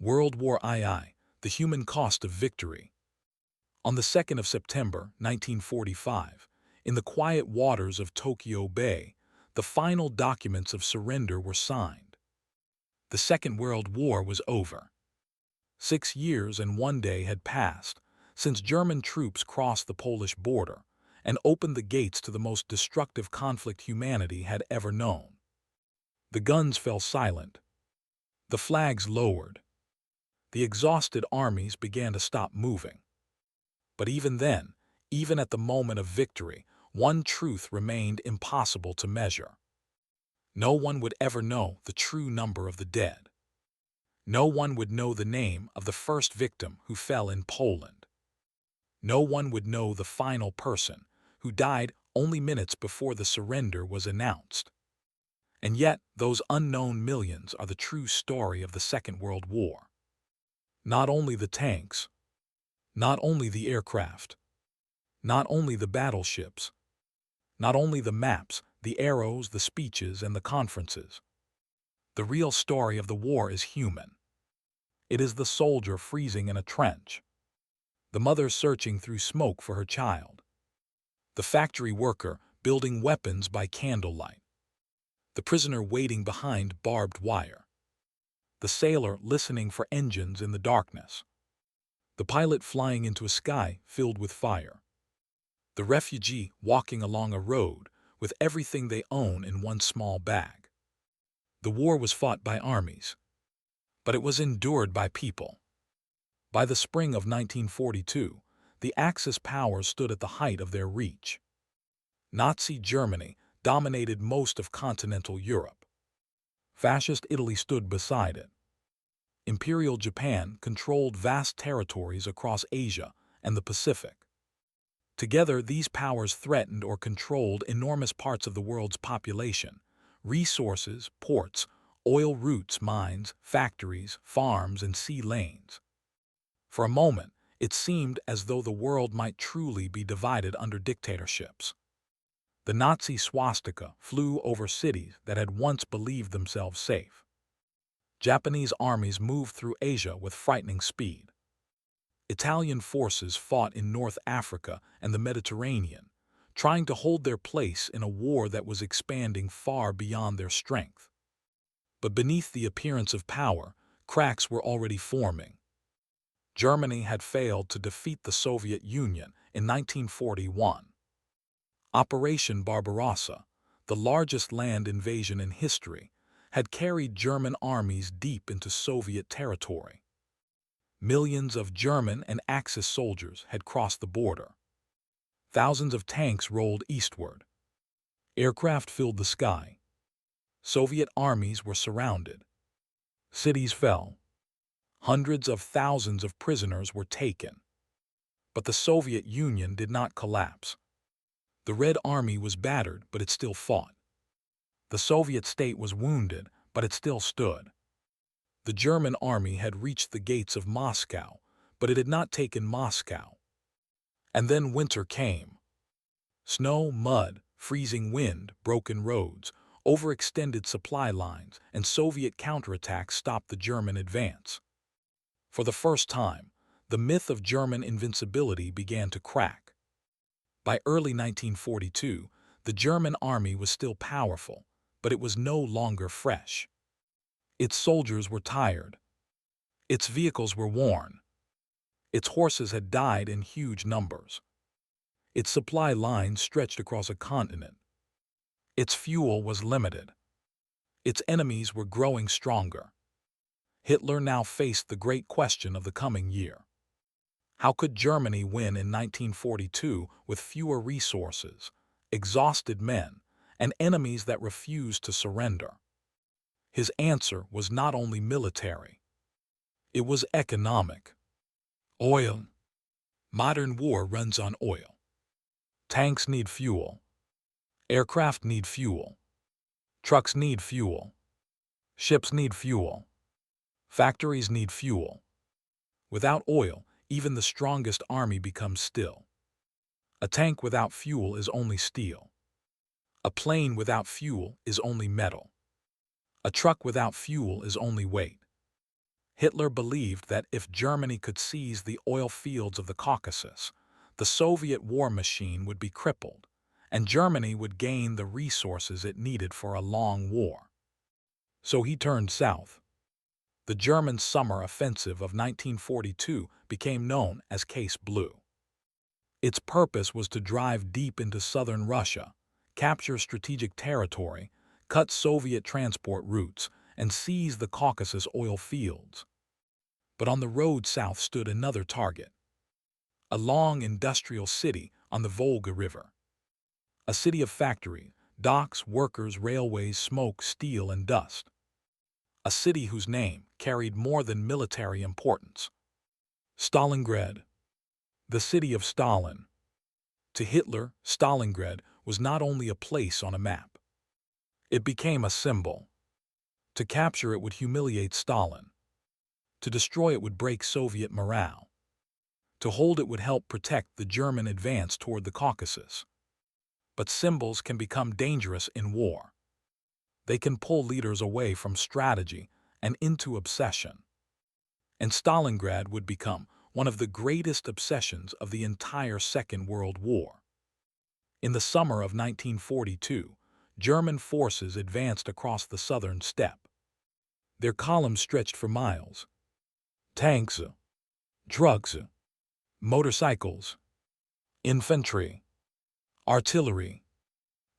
World War II, The Human Cost of Victory. On the 2nd of September, 1945, in the quiet waters of Tokyo Bay, the final documents of surrender were signed. The Second World War was over. 6 years and 1 day had passed since German troops crossed the Polish border and opened the gates to the most destructive conflict humanity had ever known. The guns fell silent. The flags lowered. The exhausted armies began to stop moving. But even then, even at the moment of victory, one truth remained impossible to measure. No one would ever know the true number of the dead. No one would know the name of the first victim who fell in Poland. No one would know the final person who died only minutes before the surrender was announced. And yet, those unknown millions are the true story of the Second World War. Not only the tanks, not only the aircraft, not only the battleships, not only the maps, the arrows, the speeches, and the conferences. The real story of the war is human. It is the soldier freezing in a trench, the mother searching through smoke for her child, the factory worker building weapons by candlelight, the prisoner waiting behind barbed wire, the sailor listening for engines in the darkness, the pilot flying into a sky filled with fire, the refugee walking along a road with everything they own in one small bag. The war was fought by armies, but it was endured by people. By the spring of 1942, the Axis powers stood at the height of their reach. Nazi Germany dominated most of continental Europe. Fascist Italy stood beside it. Imperial Japan controlled vast territories across Asia and the Pacific. Together, these powers threatened or controlled enormous parts of the world's population, resources, ports, oil routes, mines, factories, farms, and sea lanes. For a moment, it seemed as though the world might truly be divided under dictatorships. The Nazi swastika flew over cities that had once believed themselves safe. Japanese armies moved through Asia with frightening speed. Italian forces fought in North Africa and the Mediterranean, trying to hold their place in a war that was expanding far beyond their strength. But beneath the appearance of power, cracks were already forming. Germany had failed to defeat the Soviet Union in 1941. Operation Barbarossa, the largest land invasion in history, had carried German armies deep into Soviet territory. Millions of German and Axis soldiers had crossed the border. Thousands of tanks rolled eastward. Aircraft filled the sky. Soviet armies were surrounded. Cities fell. Hundreds of thousands of prisoners were taken. But the Soviet Union did not collapse. The Red Army was battered, but it still fought. The Soviet state was wounded, but it still stood. The German army had reached the gates of Moscow, but it had not taken Moscow. And then winter came. Snow, mud, freezing wind, broken roads, overextended supply lines, and Soviet counterattacks stopped the German advance. For the first time, the myth of German invincibility began to crack. By early 1942, the German army was still powerful, but it was no longer fresh. Its soldiers were tired. Its vehicles were worn. Its horses had died in huge numbers. Its supply lines stretched across a continent. Its fuel was limited. Its enemies were growing stronger. Hitler now faced the great question of the coming year. How could Germany win in 1942 with fewer resources, exhausted men, and enemies that refused to surrender? His answer was not only military. It was economic. Oil. Modern war runs on oil. Tanks need fuel. Aircraft need fuel. Trucks need fuel. Ships need fuel. Factories need fuel. Without oil, even the strongest army becomes still. A tank without fuel is only steel. A plane without fuel is only metal. A truck without fuel is only weight. Hitler believed that if Germany could seize the oil fields of the Caucasus, the Soviet war machine would be crippled, and Germany would gain the resources it needed for a long war. So he turned south. The German summer offensive of 1942 became known as Case Blue. Its purpose was to drive deep into southern Russia, capture strategic territory, cut Soviet transport routes, and seize the Caucasus oil fields. But on the road south stood another target, a long industrial city on the Volga River. A city of factories, docks, workers, railways, smoke, steel, and dust. A city whose name carried more than military importance. Stalingrad, the city of Stalin. To Hitler, Stalingrad was not only a place on a map. It became a symbol. To capture it would humiliate Stalin. To destroy it would break Soviet morale. To hold it would help protect the German advance toward the Caucasus. But symbols can become dangerous in war. They can pull leaders away from strategy and into obsession. And Stalingrad would become one of the greatest obsessions of the entire Second World War. In the summer of 1942, German forces advanced across the southern steppe. Their columns stretched for miles. Tanks, trucks, motorcycles, infantry, artillery,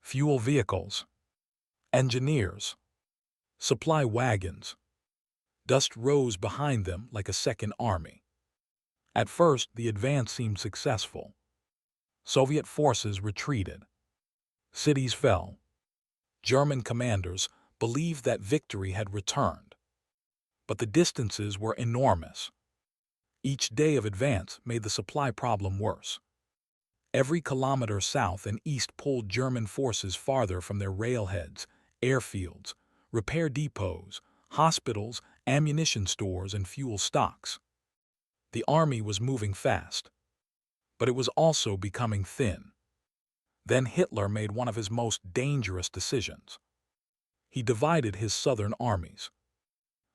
fuel vehicles, engineers, supply wagons. Dust rose behind them like a second army. At first, the advance seemed successful. Soviet forces retreated. Cities fell. German commanders believed that victory had returned. But the distances were enormous. Each day of advance made the supply problem worse. Every kilometer south and east pulled German forces farther from their railheads, airfields, repair depots, hospitals, ammunition stores, and fuel stocks. The army was moving fast, but it was also becoming thin. Then Hitler made one of his most dangerous decisions. He divided his southern armies.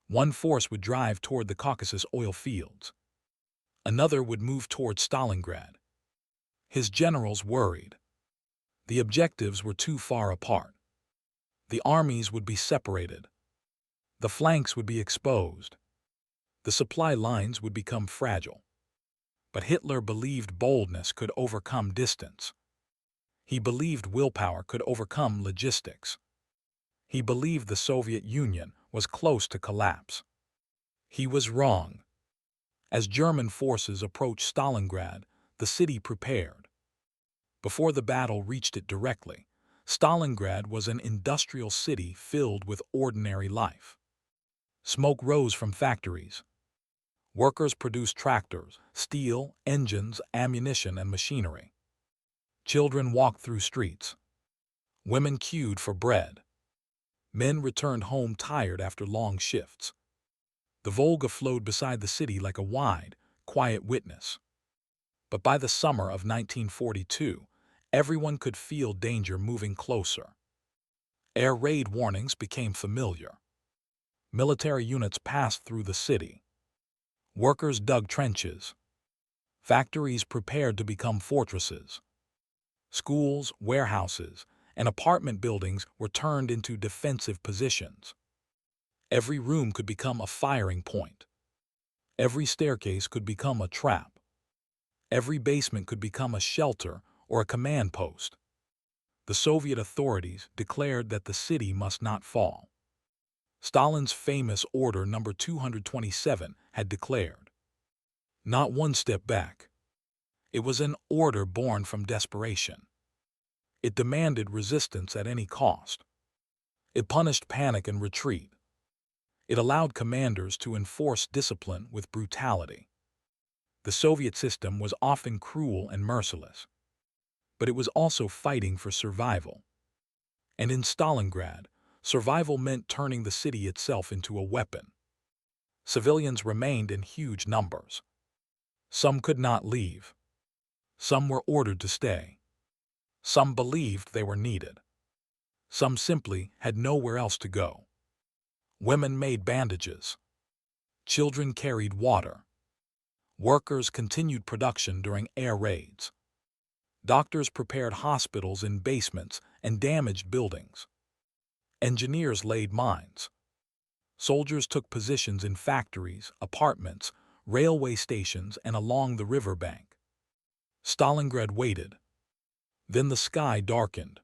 One force would drive toward the Caucasus oil fields. Another would move toward Stalingrad. His generals worried. The objectives were too far apart. The armies would be separated. The flanks would be exposed. The supply lines would become fragile. But Hitler believed boldness could overcome distance. He believed willpower could overcome logistics. He believed the Soviet Union was close to collapse. He was wrong. As German forces approached Stalingrad, the city prepared. Before the battle reached it directly, Stalingrad was an industrial city filled with ordinary life. Smoke rose from factories. Workers produced tractors, steel, engines, ammunition, and machinery. Children walked through streets. Women queued for bread. Men returned home tired after long shifts. The Volga flowed beside the city like a wide, quiet witness. But by the summer of 1942, everyone could feel danger moving closer. Air raid warnings became familiar. Military units passed through the city. Workers dug trenches. Factories prepared to become fortresses. Schools, warehouses, and apartment buildings were turned into defensive positions. Every room could become a firing point. Every staircase could become a trap. Every basement could become a shelter or a command post. The Soviet authorities declared that the city must not fall. Stalin's famous Order Number 227 had declared, "Not one step back." It was an order born from desperation. It demanded resistance at any cost. It punished panic and retreat. It allowed commanders to enforce discipline with brutality. The Soviet system was often cruel and merciless, but it was also fighting for survival. And in Stalingrad, survival meant turning the city itself into a weapon. Civilians remained in huge numbers. Some could not leave. Some were ordered to stay. Some believed they were needed. Some simply had nowhere else to go. Women made bandages. Children carried water. Workers continued production during air raids. Doctors prepared hospitals in basements and damaged buildings. Engineers laid mines. Soldiers took positions in factories, apartments, railway stations, and along the riverbank. Stalingrad waited. Then the sky darkened.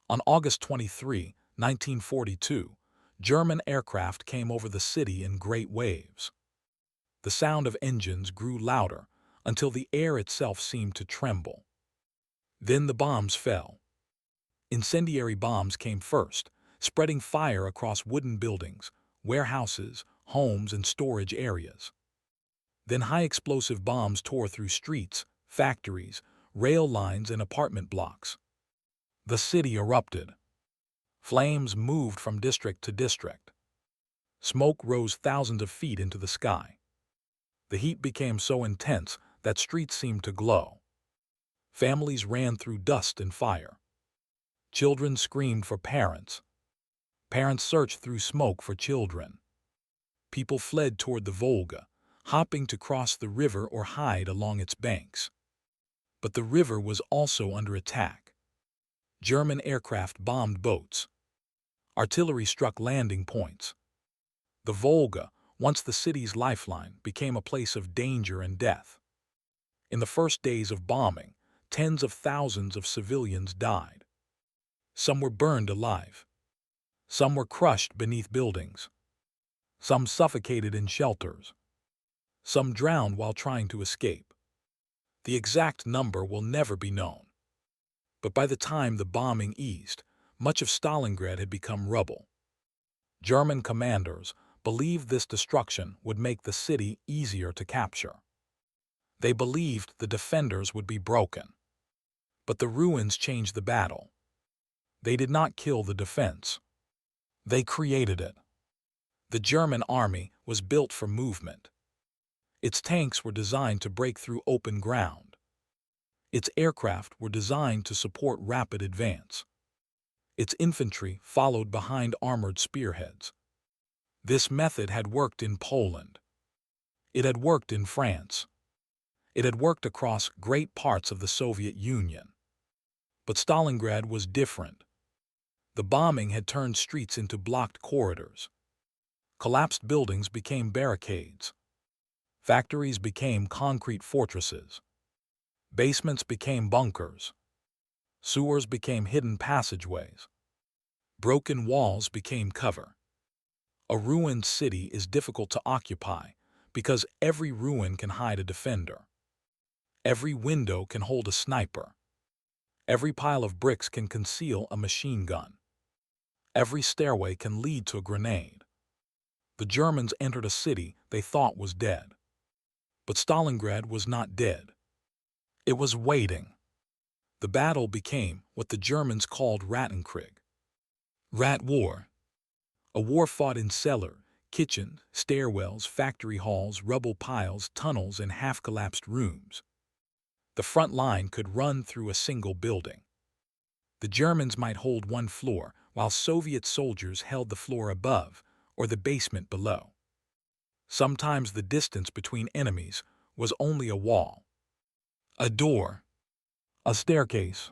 On August 23, 1942, German aircraft came over the city in great waves. The sound of engines grew louder until the air itself seemed to tremble. Then the bombs fell. Incendiary bombs came first, spreading fire across wooden buildings, warehouses, homes, and storage areas. Then high-explosive bombs tore through streets, factories, rail lines, and apartment blocks. The city erupted. Flames moved from district to district. Smoke rose thousands of feet into the sky. The heat became so intense that streets seemed to glow. Families ran through dust and fire. Children screamed for parents. Parents searched through smoke for children. People fled toward the Volga, hopping to cross the river or hide along its banks. But the river was also under attack. German aircraft bombed boats. Artillery struck landing points. The Volga, once the city's lifeline, became a place of danger and death. In the first days of bombing, tens of thousands of civilians died. Some were burned alive. Some were crushed beneath buildings. Some suffocated in shelters. Some drowned while trying to escape. The exact number will never be known. But by the time the bombing eased, much of Stalingrad had become rubble. German commanders believed this destruction would make the city easier to capture. They believed the defenders would be broken. But the ruins changed the battle. They did not kill the defense. They created it. The German army was built for movement. Its tanks were designed to break through open ground. Its aircraft were designed to support rapid advance. Its infantry followed behind armored spearheads. This method had worked in Poland. It had worked in France. It had worked across great parts of the Soviet Union. But Stalingrad was different. The bombing had turned streets into blocked corridors. Collapsed buildings became barricades. Factories became concrete fortresses. Basements became bunkers. Sewers became hidden passageways. Broken walls became cover. A ruined city is difficult to occupy because every ruin can hide a defender. Every window can hold a sniper. Every pile of bricks can conceal a machine gun. Every stairway can lead to a grenade. The Germans entered a city they thought was dead. But Stalingrad was not dead. It was waiting. The battle became what the Germans called Rattenkrieg. Rat War. A war fought in cellar, kitchens, stairwells, factory halls, rubble piles, tunnels, and half-collapsed rooms. The front line could run through a single building. The Germans might hold one floor, while Soviet soldiers held the floor above or the basement below. Sometimes the distance between enemies was only a wall, a door, a staircase,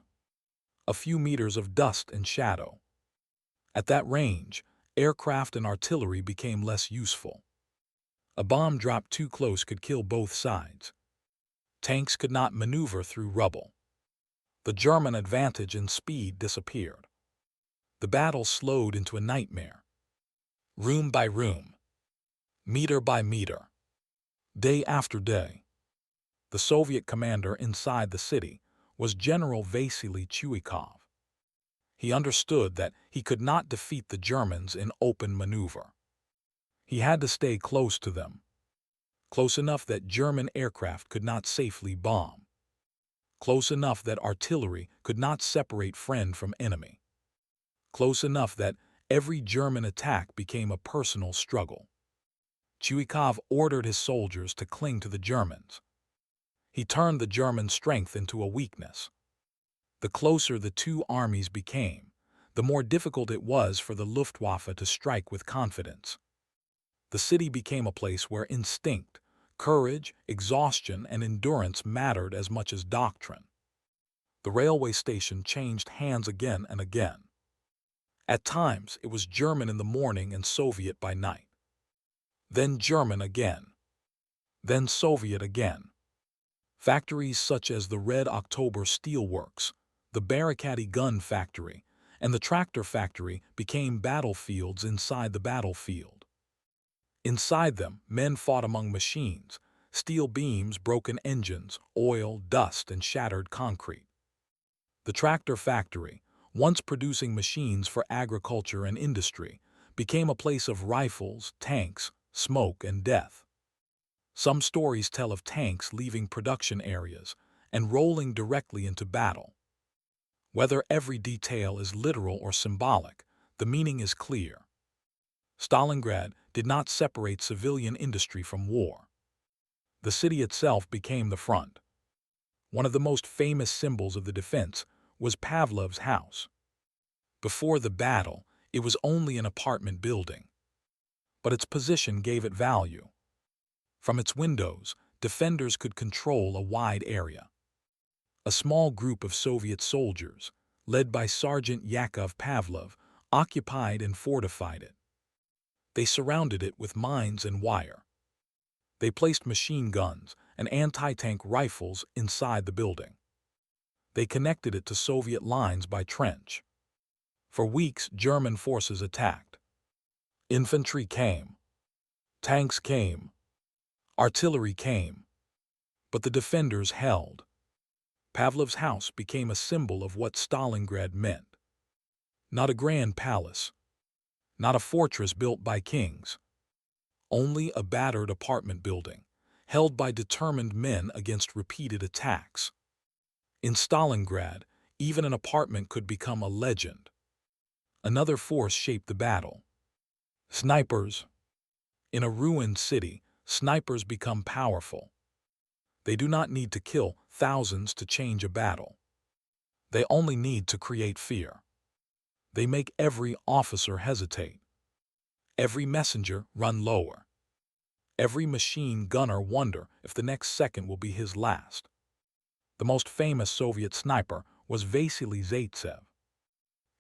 a few meters of dust and shadow. At that range, aircraft and artillery became less useful. A bomb dropped too close could kill both sides. Tanks could not maneuver through rubble. The German advantage in speed disappeared. The battle slowed into a nightmare. Room by room, meter by meter, day after day. The Soviet commander inside the city was General Vasily Chuikov. He understood that he could not defeat the Germans in open maneuver. He had to stay close to them, close enough that German aircraft could not safely bomb, close enough that artillery could not separate friend from enemy, close enough that every German attack became a personal struggle. Chuikov ordered his soldiers to cling to the Germans. He turned the German strength into a weakness. The closer the two armies became, the more difficult it was for the Luftwaffe to strike with confidence. The city became a place where instinct, courage, exhaustion, and endurance mattered as much as doctrine. The railway station changed hands again and again. At times, it was German in the morning and Soviet by night. Then German again. Then Soviet again. Factories such as the Red October Steelworks, the Barricade Gun Factory, and the Tractor Factory became battlefields inside the battlefield. Inside them, men fought among machines, steel beams, broken engines, oil, dust, and shattered concrete. The Tractor Factory, once producing machines for agriculture and industry, became a place of rifles, tanks, smoke, and death. Some stories tell of tanks leaving production areas and rolling directly into battle. Whether every detail is literal or symbolic, the meaning is clear. Stalingrad did not separate civilian industry from war. The city itself became the front. One of the most famous symbols of the defense was Pavlov's house. Before the battle, it was only an apartment building. But its position gave it value. From its windows, defenders could control a wide area. A small group of Soviet soldiers, led by Sergeant Yakov Pavlov, occupied and fortified it. They surrounded it with mines and wire. They placed machine guns and anti-tank rifles inside the building. They connected it to Soviet lines by trench. For weeks, German forces attacked. Infantry came. Tanks came. Artillery came. But the defenders held. Pavlov's house became a symbol of what Stalingrad meant. Not a grand palace. Not a fortress built by kings. Only a battered apartment building, held by determined men against repeated attacks. In Stalingrad, even an apartment could become a legend. Another force shaped the battle. Snipers. In a ruined city, snipers become powerful. They do not need to kill thousands to change a battle. They only need to create fear. They make every officer hesitate. Every messenger run lower. Every machine gunner wonder if the next second will be his last. The most famous Soviet sniper was Vasily Zaitsev.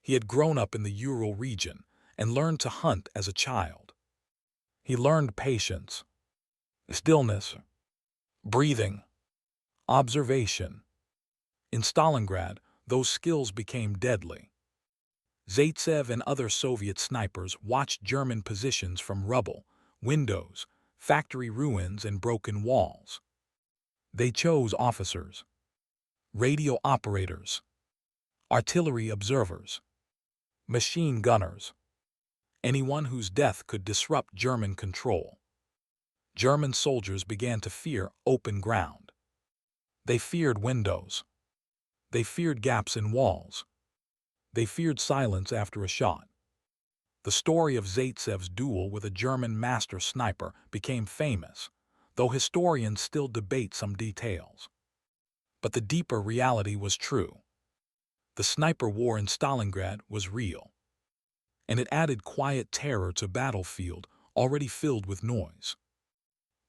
He had grown up in the Ural region and learned to hunt as a child. He learned patience, stillness, breathing, observation. In Stalingrad, those skills became deadly. Zaitsev and other Soviet snipers watched German positions from rubble, windows, factory ruins, and broken walls. They chose officers, radio operators, artillery observers, machine gunners, anyone whose death could disrupt German control. German soldiers began to fear open ground. They feared windows. They feared gaps in walls. They feared silence after a shot. The story of Zaitsev's duel with a German master sniper became famous, though historians still debate some details. But the deeper reality was true. The sniper war in Stalingrad was real. And it added quiet terror to a battlefield already filled with noise.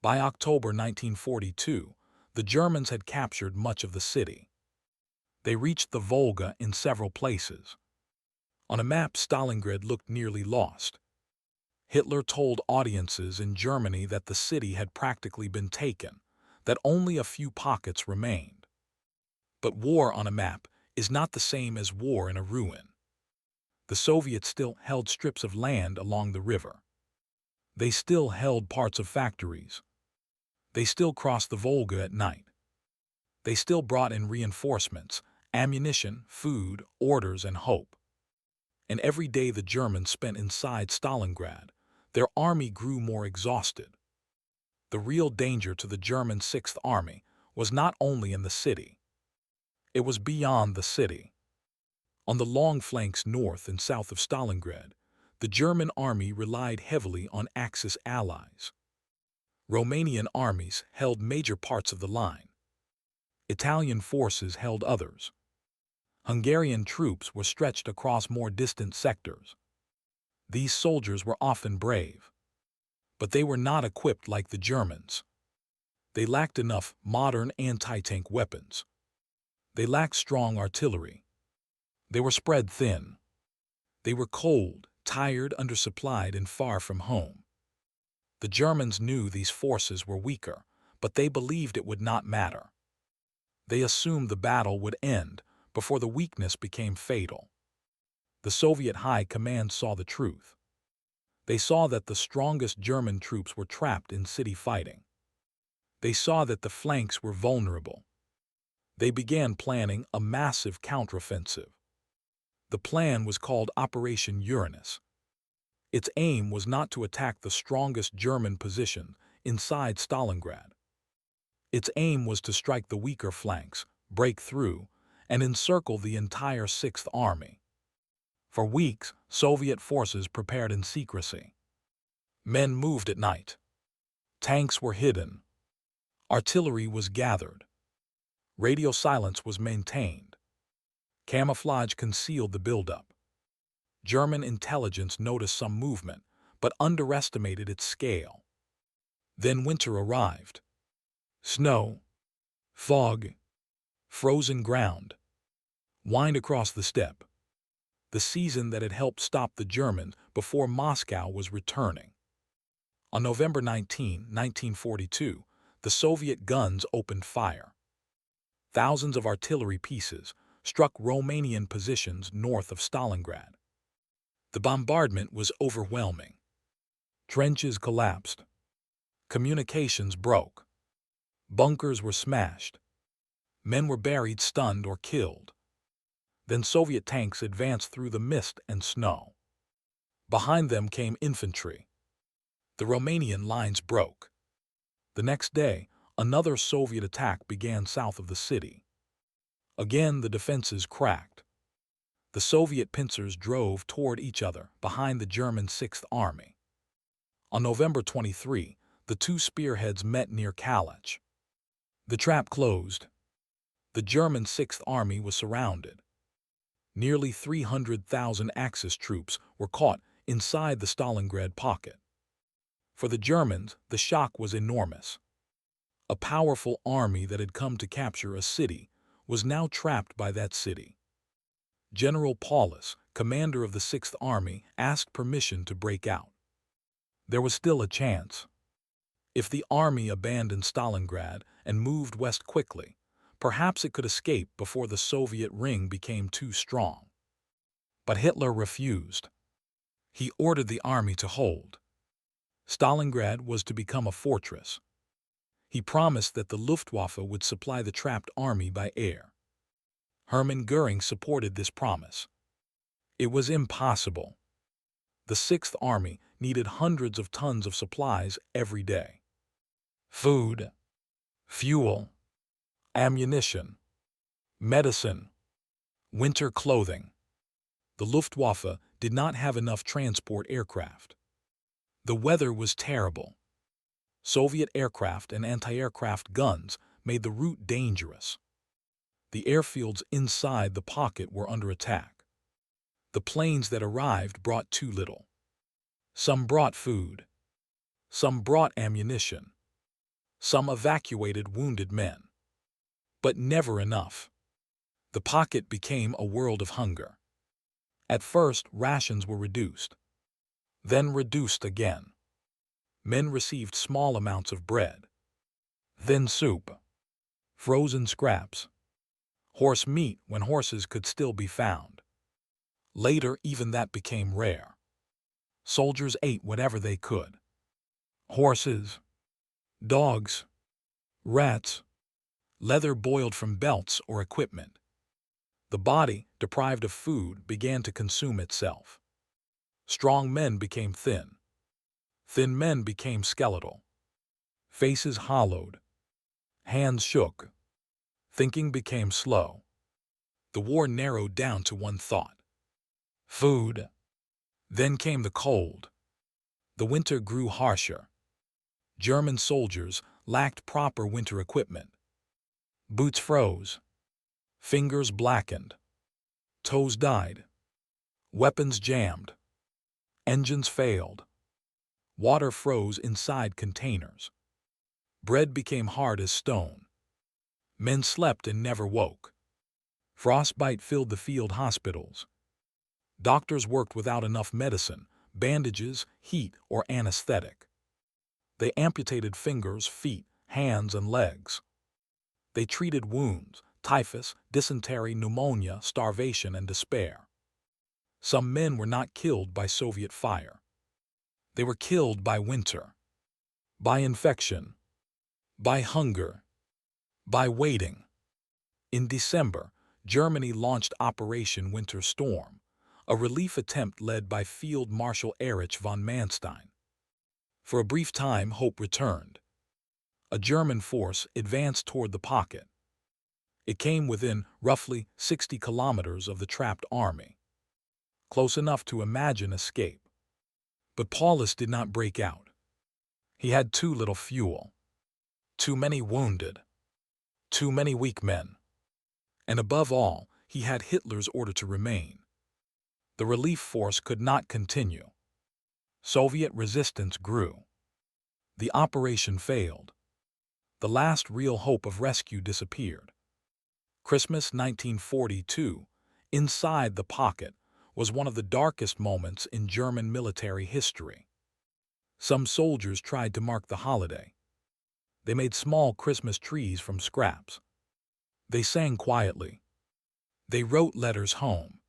By October 1942, the Germans had captured much of the city. They reached the Volga in several places. On a map, Stalingrad looked nearly lost. Hitler told audiences in Germany that the city had practically been taken, that only a few pockets remained. But war on a map is not the same as war in a ruin. The Soviets still held strips of land along the river. They still held parts of factories. They still crossed the Volga at night. They still brought in reinforcements, ammunition, food, orders, and hope. And every day the Germans spent inside Stalingrad, their army grew more exhausted. The real danger to the German Sixth Army was not only in the city. It was beyond the city. On the long flanks north and south of Stalingrad, the German army relied heavily on Axis allies. Romanian armies held major parts of the line. Italian forces held others. Hungarian troops were stretched across more distant sectors. These soldiers were often brave. But they were not equipped like the Germans. They lacked enough modern anti-tank weapons. They lacked strong artillery. They were spread thin. They were cold, tired, undersupplied, and far from home. The Germans knew these forces were weaker, but they believed it would not matter. They assumed the battle would end before the weakness became fatal. The Soviet High Command saw the truth. They saw that the strongest German troops were trapped in city fighting. They saw that the flanks were vulnerable. They began planning a massive counteroffensive. The plan was called Operation Uranus. Its aim was not to attack the strongest German position inside Stalingrad. Its aim was to strike the weaker flanks, break through, and encircle the entire Sixth Army. For weeks, Soviet forces prepared in secrecy. Men moved at night. Tanks were hidden. Artillery was gathered. Radio silence was maintained. Camouflage concealed the buildup. German intelligence noticed some movement, but underestimated its scale. Then winter arrived. Snow, fog, frozen ground, whined across the steppe. The season that had helped stop the Germans before Moscow was returning. On November 19, 1942, the Soviet guns opened fire. Thousands of artillery pieces struck Romanian positions north of Stalingrad. The bombardment was overwhelming. Trenches collapsed. Communications broke. Bunkers were smashed. Men were buried, stunned, or killed. Then Soviet tanks advanced through the mist and snow. Behind them came infantry. The Romanian lines broke. The next day, another Soviet attack began south of the city. Again, the defenses cracked. The Soviet pincers drove toward each other behind the German Sixth Army. On November 23, the two spearheads met near Kalach. The trap closed. The German Sixth Army was surrounded. Nearly 300,000 Axis troops were caught inside the Stalingrad pocket. For the Germans, the shock was enormous. A powerful army that had come to capture a city was now trapped by that city. General Paulus, commander of the Sixth Army, asked permission to break out. There was still a chance. If the army abandoned Stalingrad and moved west quickly, perhaps it could escape before the Soviet ring became too strong. But Hitler refused. He ordered the army to hold. Stalingrad was to become a fortress. He promised that the Luftwaffe would supply the trapped army by air. Hermann Göring supported this promise. It was impossible. The Sixth Army needed hundreds of tons of supplies every day. Food, fuel, ammunition, medicine, winter clothing. The Luftwaffe did not have enough transport aircraft. The weather was terrible. Soviet aircraft and anti-aircraft guns made the route dangerous. The airfields inside the pocket were under attack. The planes that arrived brought too little. Some brought food. Some brought ammunition. Some evacuated wounded men. But never enough. The pocket became a world of hunger. At first, rations were reduced. Then reduced again. Men received small amounts of bread. Then soup. Frozen scraps. Horse meat when horses could still be found. Later, even that became rare. Soldiers ate whatever they could. Horses, dogs, rats, leather boiled from belts or equipment. The body, deprived of food, began to consume itself. Strong men became thin. Thin men became skeletal. Faces hollowed. Hands shook. Thinking became slow. The war narrowed down to one thought: food. Then came the cold. The winter grew harsher. German soldiers lacked proper winter equipment. Boots froze. Fingers blackened. Toes died. Weapons jammed. Engines failed. Water froze inside containers. Bread became hard as stone. Men slept and never woke. Frostbite filled the field hospitals. Doctors worked without enough medicine, bandages, heat, or anesthetic. They amputated fingers, feet, hands, and legs. They treated wounds, typhus, dysentery, pneumonia, starvation, and despair. Some men were not killed by Soviet fire. They were killed by winter, by infection, by hunger, by waiting. In December, Germany launched Operation Winter Storm, a relief attempt led by Field Marshal Erich von Manstein. For a brief time, hope returned. A German force advanced toward the pocket. It came within roughly 60 kilometers of the trapped army, close enough to imagine escape. But Paulus did not break out. He had too little fuel, too many wounded, too many weak men. And above all, he had Hitler's order to remain. The relief force could not continue. Soviet resistance grew. The operation failed. The last real hope of rescue disappeared. Christmas 1942, inside the pocket, was one of the darkest moments in German military history. Some soldiers tried to mark the holiday. They made small Christmas trees from scraps. They sang quietly. They wrote letters home.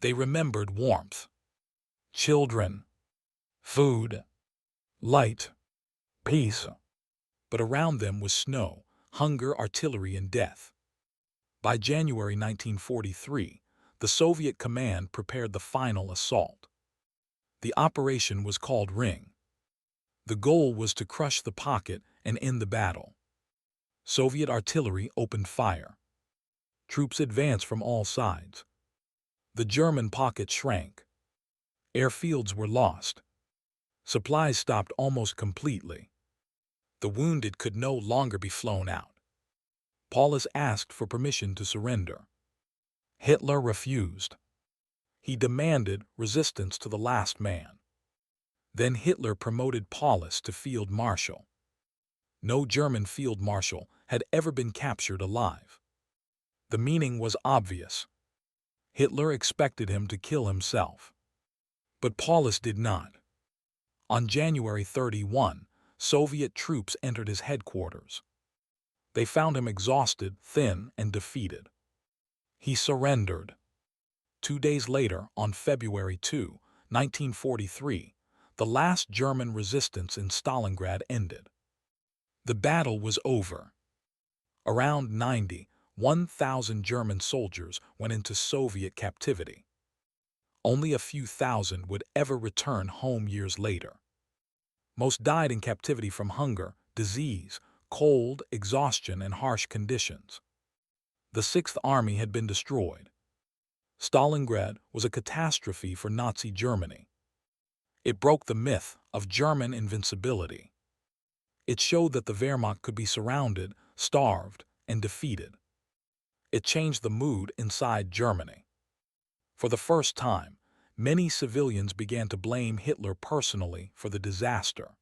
They remembered warmth, children, food, light, peace. But around them was snow, hunger, artillery, and death. By January 1943, the Soviet command prepared the final assault. The operation was called Ring. The goal was to crush the pocket and end the battle. Soviet artillery opened fire. Troops advanced from all sides. The German pocket shrank. Airfields were lost. Supplies stopped almost completely. The wounded could no longer be flown out. Paulus asked for permission to surrender. Hitler refused. He demanded resistance to the last man. Then Hitler promoted Paulus to field marshal. No German field marshal had ever been captured alive. The meaning was obvious. Hitler expected him to kill himself. But Paulus did not. On January 31, Soviet troops entered his headquarters. They found him exhausted, thin, and defeated. He surrendered. 2 days later, on February 2, 1943, the last German resistance in Stalingrad ended. The battle was over. Around 91,000 German soldiers went into Soviet captivity. Only a few thousand would ever return home years later. Most died in captivity from hunger, disease, cold, exhaustion, and harsh conditions. The Sixth Army had been destroyed. Stalingrad was a catastrophe for Nazi Germany. It broke the myth of German invincibility. It showed that the Wehrmacht could be surrounded, starved, and defeated. It changed the mood inside Germany. For the first time, many civilians began to blame Hitler personally for the disaster.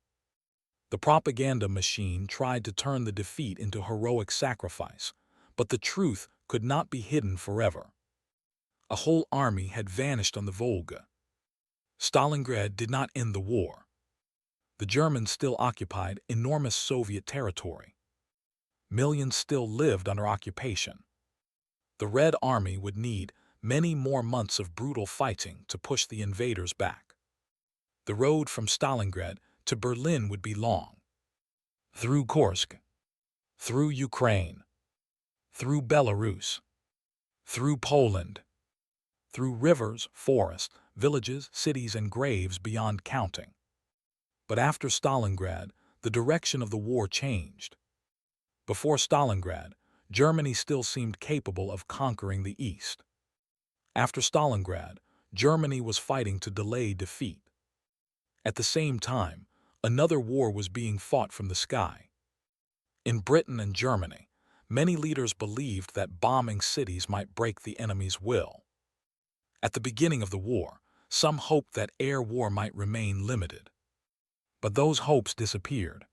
The propaganda machine tried to turn the defeat into heroic sacrifice, but the truth could not be hidden forever. A whole army had vanished on the Volga. Stalingrad did not end the war. The Germans still occupied enormous Soviet territory. Millions still lived under occupation. The Red Army would need many more months of brutal fighting to push the invaders back. The road from Stalingrad to Berlin would be long. Through Kursk, through Ukraine, through Belarus, through Poland, through rivers, forests, villages, cities, and graves beyond counting. But after Stalingrad, the direction of the war changed. Before Stalingrad, Germany still seemed capable of conquering the East. After Stalingrad, Germany was fighting to delay defeat. At the same time, another war was being fought from the sky. In Britain and Germany, many leaders believed that bombing cities might break the enemy's will. At the beginning of the war, some hoped that air war might remain limited. But those hopes disappeared.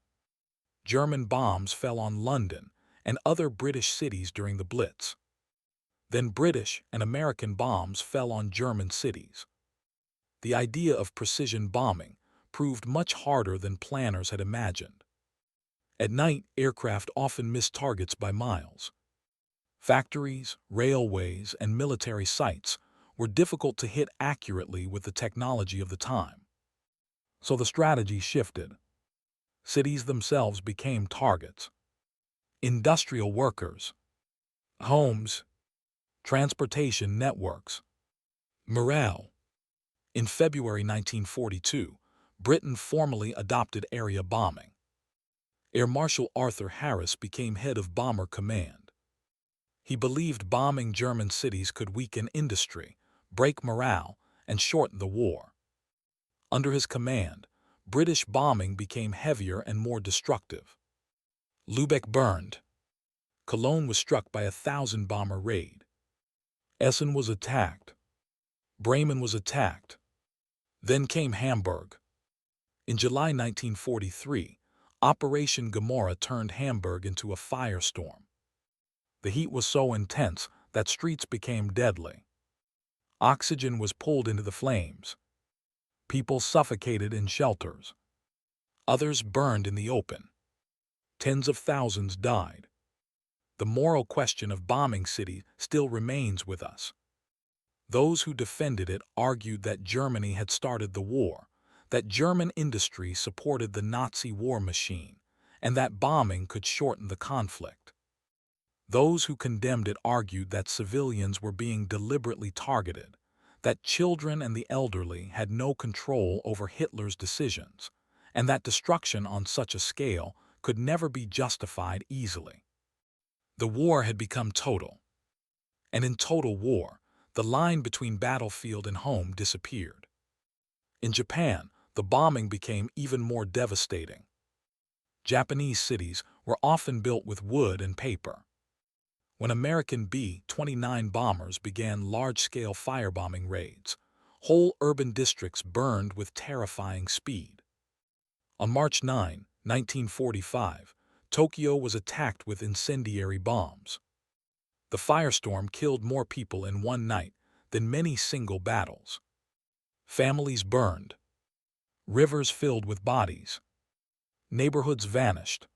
German bombs fell on London and other British cities during the Blitz. Then British and American bombs fell on German cities. The idea of precision bombing proved much harder than planners had imagined. At night, aircraft often missed targets by miles. Factories, railways, and military sites were difficult to hit accurately with the technology of the time. So the strategy shifted. Cities themselves became targets. Industrial workers, homes, transportation networks, morale. In February 1942, Britain formally adopted area bombing. Air Marshal Arthur Harris became head of Bomber Command. He believed bombing German cities could weaken industry, break morale, and shorten the war. Under his command, British bombing became heavier and more destructive. Lübeck burned. Cologne was struck by a 1,000-bomber raid. Essen was attacked. Bremen was attacked. Then came Hamburg. In July 1943, Operation Gomorrah turned Hamburg into a firestorm. The heat was so intense that streets became deadly. Oxygen was pulled into the flames. People suffocated in shelters. Others burned in the open. Tens of thousands died. The moral question of bombing cities still remains with us. Those who defended it argued that Germany had started the war, that German industry supported the Nazi war machine, and that bombing could shorten the conflict. Those who condemned it argued that civilians were being deliberately targeted, that children and the elderly had no control over Hitler's decisions, and that destruction on such a scale could never be justified easily. The war had become total. And in total war, the line between battlefield and home disappeared. In Japan, the bombing became even more devastating. Japanese cities were often built with wood and paper. When American B-29 bombers began large-scale firebombing raids, whole urban districts burned with terrifying speed. On March 9, 1945, Tokyo was attacked with incendiary bombs. The firestorm killed more people in one night than many single battles. Families burned. Rivers filled with bodies. Neighborhoods vanished.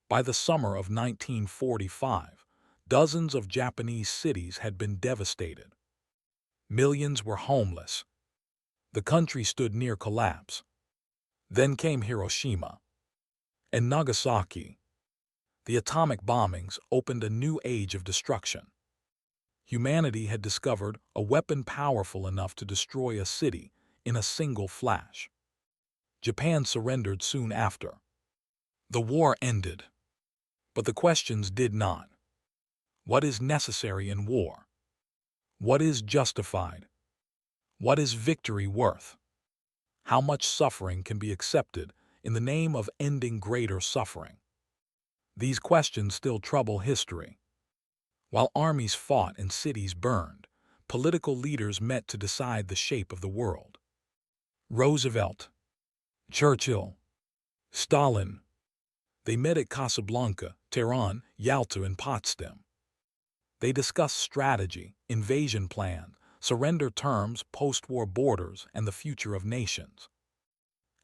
By the summer of 1945, dozens of Japanese cities had been devastated. Millions were homeless. The country stood near collapse. Then came Hiroshima and Nagasaki. The atomic bombings opened a new age of destruction. Humanity had discovered a weapon powerful enough to destroy a city in a single flash. Japan surrendered soon after. The war ended. But the questions did not. What is necessary in war? What is justified? What is victory worth? How much suffering can be accepted in the name of ending greater suffering? These questions still trouble history. While armies fought and cities burned, political leaders met to decide the shape of the world. Roosevelt, Churchill, Stalin. They met at Casablanca, Tehran, Yalta, and Potsdam. They discussed strategy, invasion plans, surrender terms, post-war borders, and the future of nations.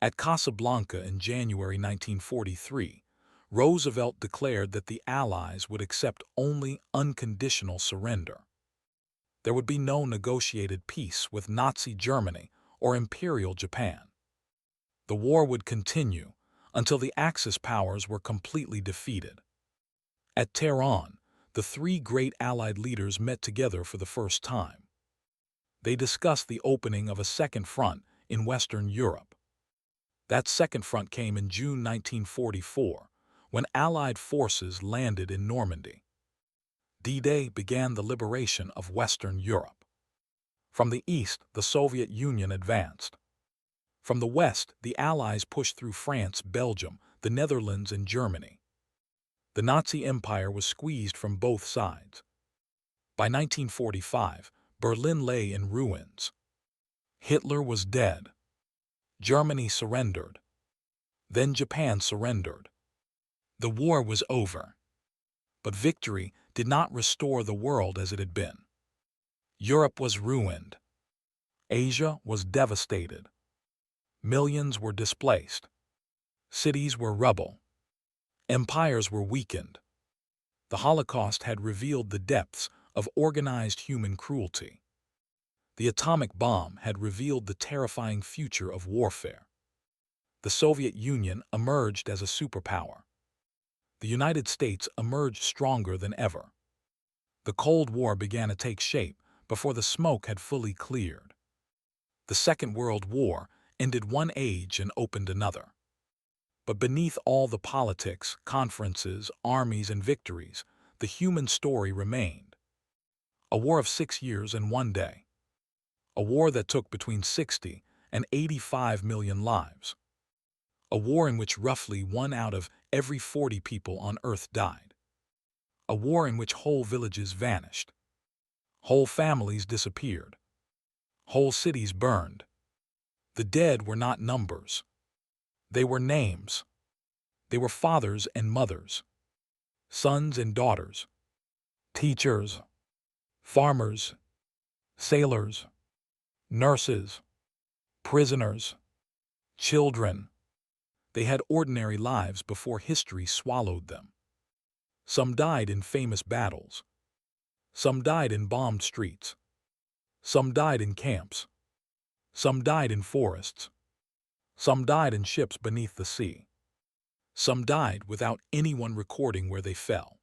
At Casablanca in January 1943, Roosevelt declared that the Allies would accept only unconditional surrender. There would be no negotiated peace with Nazi Germany or Imperial Japan. The war would continue until the Axis powers were completely defeated. At Tehran, the three great Allied leaders met together for the first time. They discussed the opening of a second front in Western Europe. That second front came in June 1944, when Allied forces landed in Normandy. D-Day began the liberation of Western Europe. From the east, the Soviet Union advanced. From the west, the Allies pushed through France, Belgium, the Netherlands, and Germany. The Nazi Empire was squeezed from both sides. By 1945, Berlin lay in ruins. Hitler was dead. Germany surrendered. Then Japan surrendered. The war was over. But victory did not restore the world as it had been. Europe was ruined. Asia was devastated. Millions were displaced. Cities were rubble. Empires were weakened. The Holocaust had revealed the depths of organized human cruelty. The atomic bomb had revealed the terrifying future of warfare. The Soviet Union emerged as a superpower. The United States emerged stronger than ever. The Cold War began to take shape before the smoke had fully cleared. The Second World War ended one age and opened another. But beneath all the politics, conferences, armies, and victories, the human story remained. A war of 6 years and 1 day. A war that took between 60 and 85 million lives. A war in which roughly 1 out of every 40 people on Earth died. A war in which whole villages vanished. Whole families disappeared. Whole cities burned. The dead were not numbers. They were names. They were fathers and mothers, sons and daughters, teachers, farmers, sailors, nurses, prisoners, children. They had ordinary lives before history swallowed them. Some died in famous battles. Some died in bombed streets. Some died in camps. Some died in forests. Some died in ships beneath the sea. Some died without anyone recording where they fell.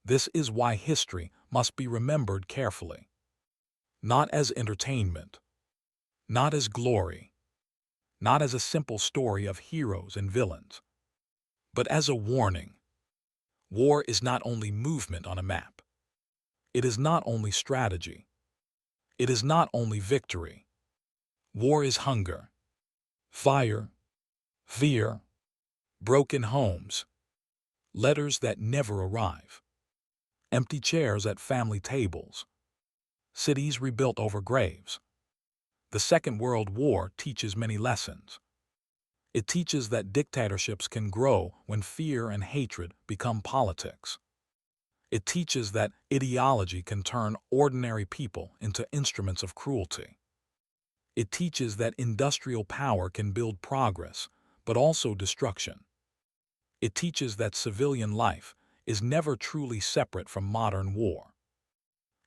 This is why history must be remembered carefully. Not as entertainment. Not as glory. Not as a simple story of heroes and villains. But as a warning. War is not only movement on a map. It is not only strategy. It is not only victory. War is hunger, fire, fear, broken homes, letters that never arrive, empty chairs at family tables, cities rebuilt over graves. The Second World War teaches many lessons. It teaches that dictatorships can grow when fear and hatred become politics. It teaches that ideology can turn ordinary people into instruments of cruelty. It teaches that industrial power can build progress, but also destruction. It teaches that civilian life is never truly separate from modern war.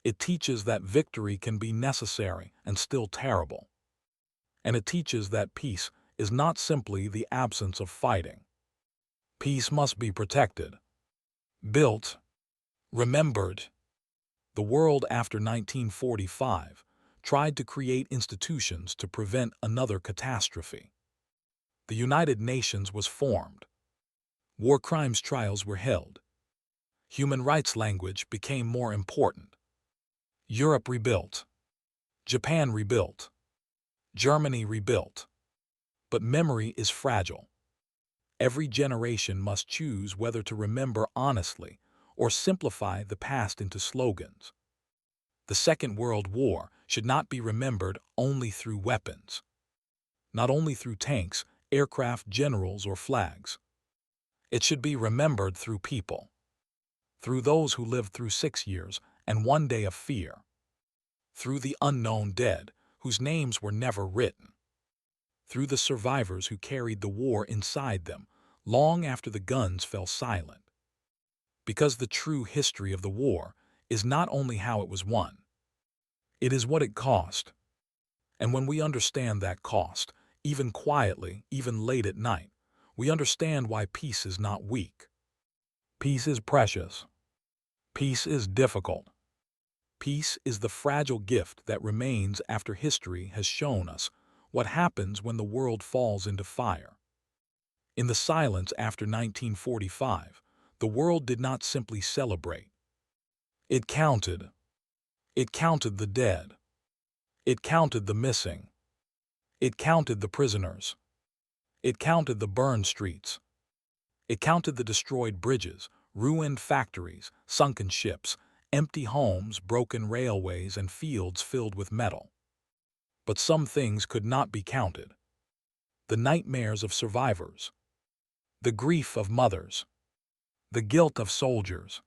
It teaches that victory can be necessary and still terrible. And it teaches that peace is not simply the absence of fighting. Peace must be protected, built, remembered. The world after 1945 tried to create institutions to prevent another catastrophe. The United Nations was formed. War crimes trials were held. Human rights language became more important. Europe rebuilt. Japan rebuilt. Germany rebuilt. But memory is fragile. Every generation must choose whether to remember honestly or simplify the past into slogans. The Second World War should not be remembered only through weapons. Not only through tanks, aircraft, generals, or flags. It should be remembered through people. Through those who lived through 6 years and 1 day of fear. Through the unknown dead, whose names were never written. Through the survivors who carried the war inside them, long after the guns fell silent. Because the true history of the war is not only how it was won. It is what it cost. And when we understand that cost, even quietly, even late at night, we understand why peace is not weak. Peace is precious. Peace is difficult. Peace is the fragile gift that remains after history has shown us what happens when the world falls into fire. In the silence after 1945, the world did not simply celebrate. It counted. It counted the dead. It counted the missing. It counted the prisoners. It counted the burned streets. It counted the destroyed bridges, ruined factories, sunken ships, empty homes, broken railways, and fields filled with metal. But some things could not be counted. The nightmares of survivors, The grief of mothers, the guilt of soldiers,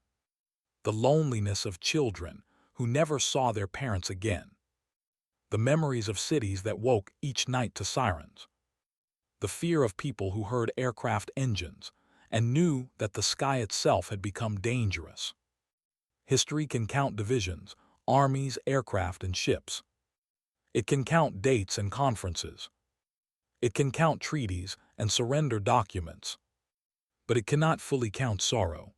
the loneliness of children who never saw their parents again, the memories of cities that woke each night to sirens, the fear of people who heard aircraft engines and knew that the sky itself had become dangerous. History can count divisions, armies, aircraft, and ships. It can count dates and conferences. It can count treaties and surrender documents. But it cannot fully count sorrow.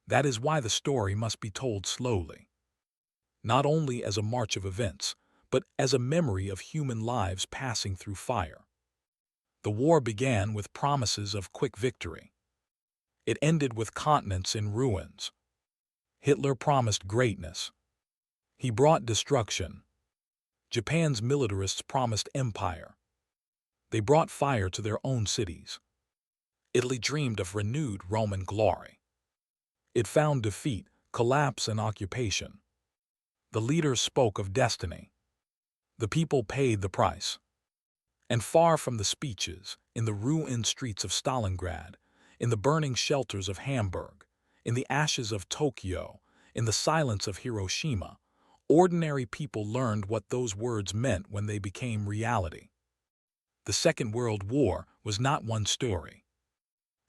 That is why the story must be told slowly, not only as a march of events, but as a memory of human lives passing through fire. The war began with promises of quick victory. It ended with continents in ruins. Hitler promised greatness. He brought destruction. Japan's militarists promised empire. They brought fire to their own cities. Italy dreamed of renewed Roman glory. It found defeat, collapse, and occupation. The leaders spoke of destiny. The people paid the price. And far from the speeches, in the ruined streets of Stalingrad, in the burning shelters of Hamburg, in the ashes of Tokyo, in the silence of Hiroshima, ordinary people learned what those words meant when they became reality. The Second World War was not one story.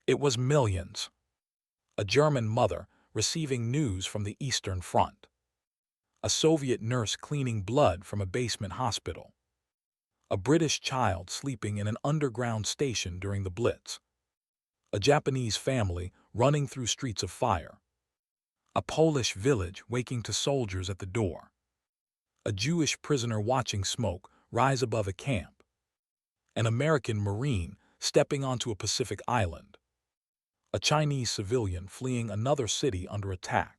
It was millions. A German mother receiving news from the Eastern Front. A Soviet nurse cleaning blood from a basement hospital. A British child sleeping in an underground station during the Blitz. A Japanese family running through streets of fire. A Polish village waking to soldiers at the door. A Jewish prisoner watching smoke rise above a camp. An American Marine stepping onto a Pacific island. A Chinese civilian fleeing another city under attack.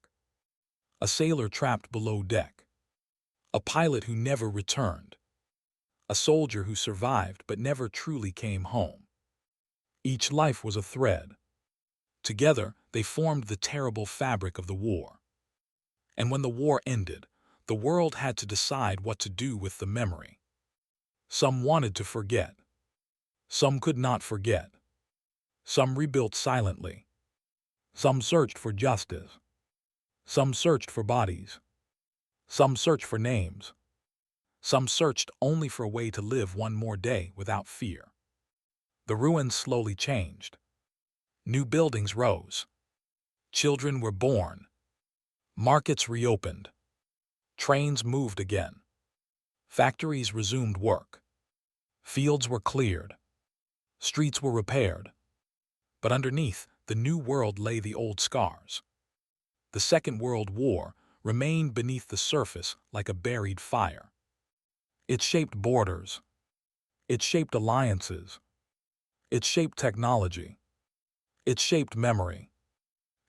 A sailor trapped below deck. A pilot who never returned. A soldier who survived but never truly came home. Each life was a thread. Together, they formed the terrible fabric of the war. And when the war ended, the world had to decide what to do with the memory. Some wanted to forget. Some could not forget. Some rebuilt silently. Some searched for justice. Some searched for bodies. Some searched for names. Some searched only for a way to live one more day without fear. The ruins slowly changed. New buildings rose. Children were born. Markets reopened. Trains moved again. Factories resumed work. Fields were cleared. Streets were repaired. But underneath the new world lay the old scars. The Second World War remained beneath the surface like a buried fire. It shaped borders. It shaped alliances. It shaped technology. It shaped memory.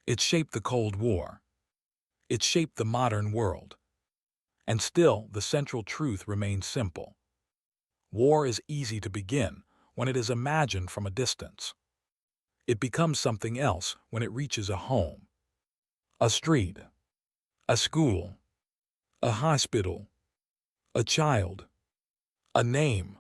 It shaped the Cold War. It shaped the modern world. And still, the central truth remains simple. War is easy to begin when it is imagined from a distance. It becomes something else when it reaches a home, a street, a school, a hospital, a child, a name.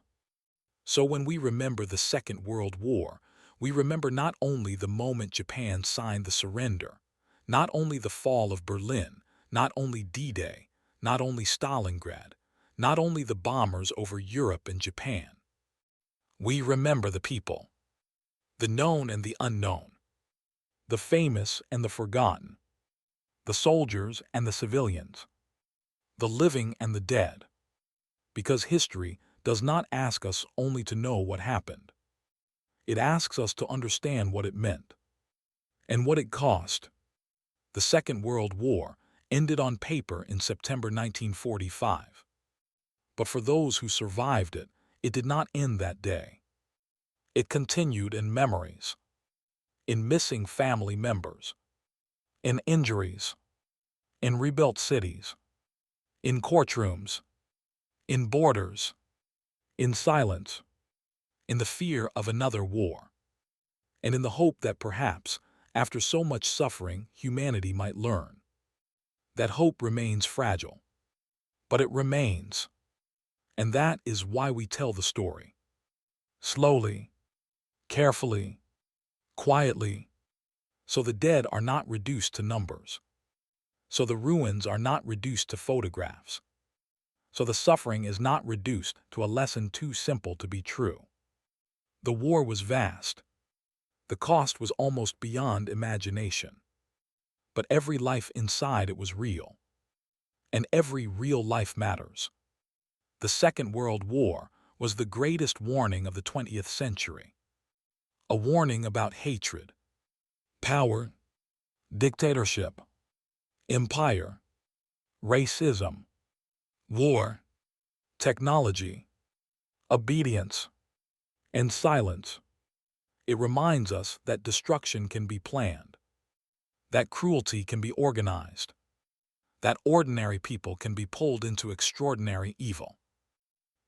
So when we remember the Second World War, we remember not only the moment Japan signed the surrender, not only the fall of Berlin, not only D-Day, not only Stalingrad, not only the bombers over Europe and Japan. We remember the people, the known and the unknown, the famous and the forgotten, the soldiers and the civilians, the living and the dead. Because history does not ask us only to know what happened. It asks us to understand what it meant and what it cost. The Second World War ended on paper in September 1945. But for those who survived it, it did not end that day. It continued in memories, in missing family members, in injuries, in rebuilt cities, in courtrooms, in borders, in silence, in the fear of another war, and in the hope that perhaps, after so much suffering, humanity might learn. That hope remains fragile, but it remains. And that is why we tell the story. Slowly, carefully, quietly, so the dead are not reduced to numbers, so the ruins are not reduced to photographs, so the suffering is not reduced to a lesson too simple to be true. The war was vast. The cost was almost beyond imagination. But every life inside it was real. And every real life matters. The Second World War was the greatest warning of the 20th century. A warning about hatred, power, dictatorship, empire, racism, war, technology, obedience, and silence. It reminds us that destruction can be planned, that cruelty can be organized, that ordinary people can be pulled into extraordinary evil.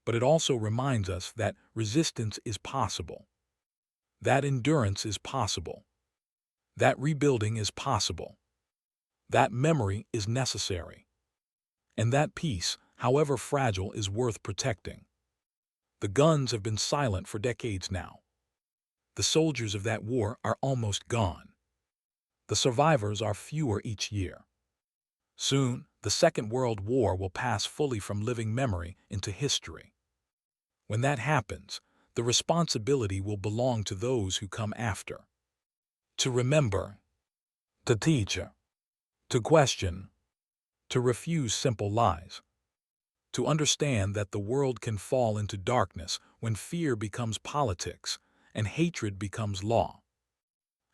But it also reminds us that resistance is possible, that endurance is possible, that rebuilding is possible, that memory is necessary, and that peace, however fragile, is worth protecting. The guns have been silent for decades now. The soldiers of that war are almost gone. The survivors are fewer each year. Soon, the Second World War will pass fully from living memory into history. When that happens, the responsibility will belong to those who come after. To remember, to teach, to question, to refuse simple lies, to understand that the world can fall into darkness when fear becomes politics and hatred becomes law,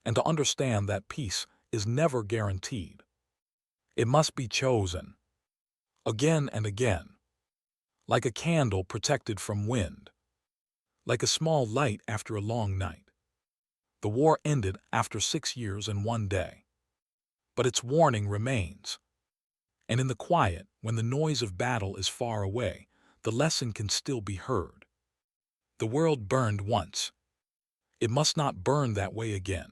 and to understand that peace is never guaranteed. It must be chosen, again and again, like a candle protected from wind, like a small light after a long night. The war ended after 6 years and 1 day, but its warning remains. And in the quiet, when the noise of battle is far away, the lesson can still be heard. The world burned once. It must not burn that way again.